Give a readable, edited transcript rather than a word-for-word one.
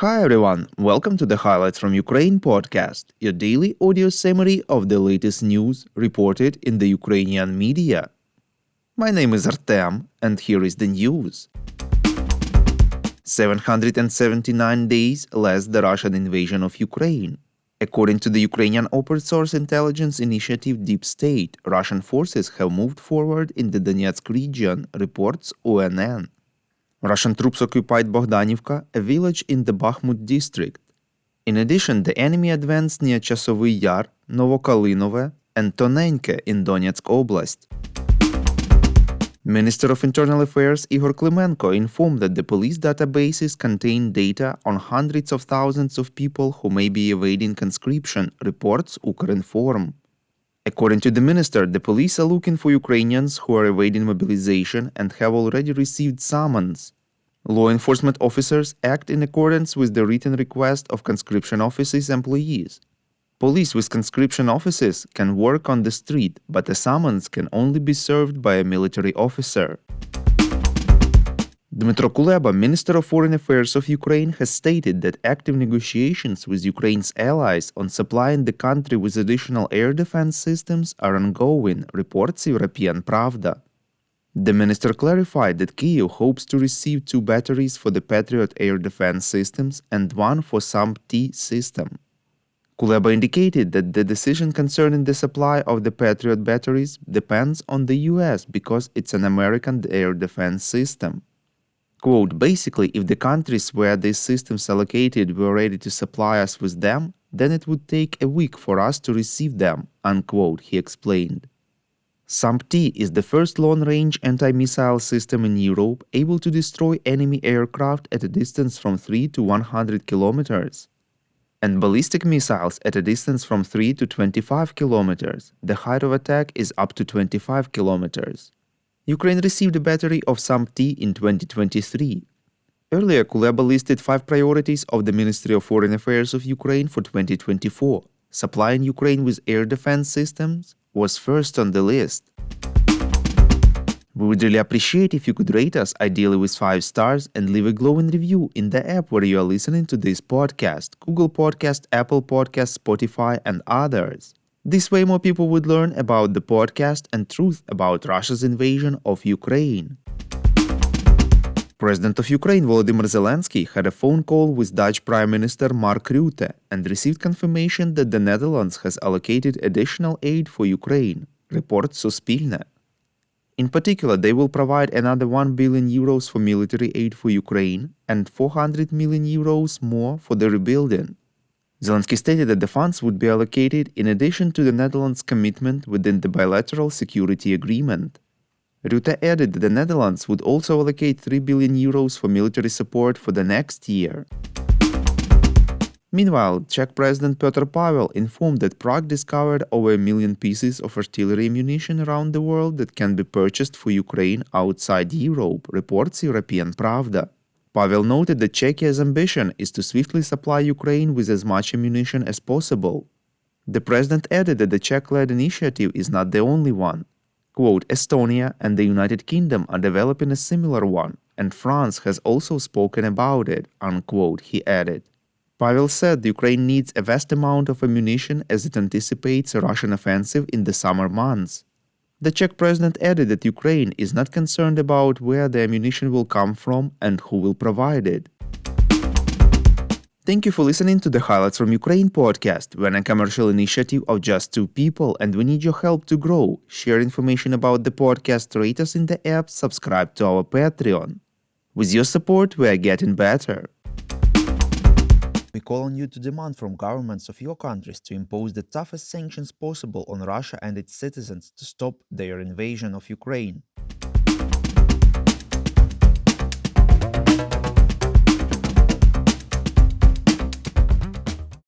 Hi everyone, welcome to the Highlights from Ukraine podcast, your daily audio summary of the latest news reported in the Ukrainian media. My name is Artem, and here is the news. 779 days less the Russian invasion of Ukraine. According to the Ukrainian open source intelligence initiative Deep State, Russian forces have moved forward in the Donetsk region, reports ONN. Russian troops occupied Bogdanivka, a village in the Bakhmut district. In addition, the enemy advanced near Chasovy Yar, Novokalinove, and Tonenke in Donetsk Oblast. Minister of Internal Affairs Igor Klimenko informed that the police databases contain data on hundreds of thousands of people who may be evading conscription, reports Ukrinform. According to the minister, the police are looking for Ukrainians who are evading mobilization and have already received summons. Law enforcement officers act in accordance with the written request of conscription offices' employees. Police with conscription offices can work on the street, but a summons can only be served by a military officer. Dmytro Kuleba, Minister of Foreign Affairs of Ukraine, has stated that active negotiations with Ukraine's allies on supplying the country with additional air defense systems are ongoing, reports European Pravda. The minister clarified that Kyiv hopes to receive 2 batteries for the Patriot air defense systems and 1 for SAMP-T system. Kuleba indicated that the decision concerning the supply of the Patriot batteries depends on the US because it's an American air defense system. Quote, basically, if the countries where these systems are located were ready to supply us with them, then it would take a week for us to receive them, unquote, he explained. SAMP-T is the first long-range anti-missile system in Europe able to destroy enemy aircraft at a distance from 3 to 100 kilometers. And ballistic missiles at a distance from 3 to 25 kilometers. The height of attack is up to 25 kilometers. Ukraine received a battery of SAMP-T in 2023. Earlier, Kuleba listed 5 priorities of the Ministry of Foreign Affairs of Ukraine for 2024. Supplying Ukraine with air defense systems was first on the list. We would really appreciate if you could rate us, ideally with 5 stars, and leave a glowing review in the app where you are listening to this podcast, Google Podcast, Apple Podcast, Spotify, and others. This way more people would learn about the podcast and truth about Russia's invasion of Ukraine. President of Ukraine Volodymyr Zelensky had a phone call with Dutch Prime Minister Mark Rutte and received confirmation that the Netherlands has allocated additional aid for Ukraine, reports Suspilne. In particular, they will provide another 1 billion euros for military aid for Ukraine and 400 million euros more for the rebuilding. Zelensky stated that the funds would be allocated in addition to the Netherlands' commitment within the bilateral security agreement. Rutte added that the Netherlands would also allocate 3 billion euros for military support for the next year. Meanwhile, Czech President Petr Pavel informed that Prague discovered over 1 million pieces of artillery ammunition around the world that can be purchased for Ukraine outside Europe, reports European Pravda. Pavel noted that Czechia's ambition is to swiftly supply Ukraine with as much ammunition as possible. The president added that the Czech-led initiative is not the only one. Quote, Estonia and the United Kingdom are developing a similar one, and France has also spoken about it, unquote, he added. Pavel said Ukraine needs a vast amount of ammunition as it anticipates a Russian offensive in the summer months. The Czech president added that Ukraine is not concerned about where the ammunition will come from and who will provide it. Thank you for listening to the Highlights from Ukraine podcast. We're a commercial initiative of just 2 people and we need your help to grow. Share information about the podcast, rate us in the app, subscribe to our Patreon. With your support, we are getting better. We call on you to demand from governments of your countries to impose the toughest sanctions possible on Russia and its citizens to stop their invasion of Ukraine.